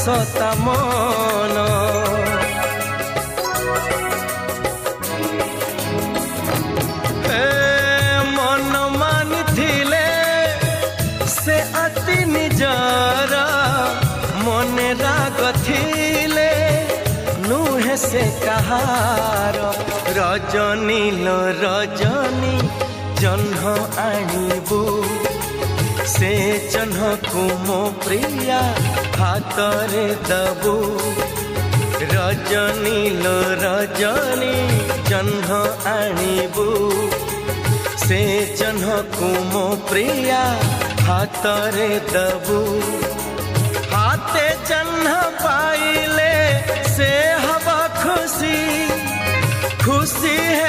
ସତା ମନ ମନ ମାନିଥିଲେ ସେ ଅତି ନିଜର ମନେ ରାଗ ଥିଲେ ନୁହେଁ ସେ କାହାର ରଜନୀ ଲୋ ରଜନୀ ଜହ୍ନ ଆଣିବୁ से जह्न को मो प्रिया हाथरे दबू रजनी लो रजनी जह्न आनिबू से जह्न को मो प्रिया हाथरे दबू हाथे जह्न पाइले से हवा खुशी खुशी है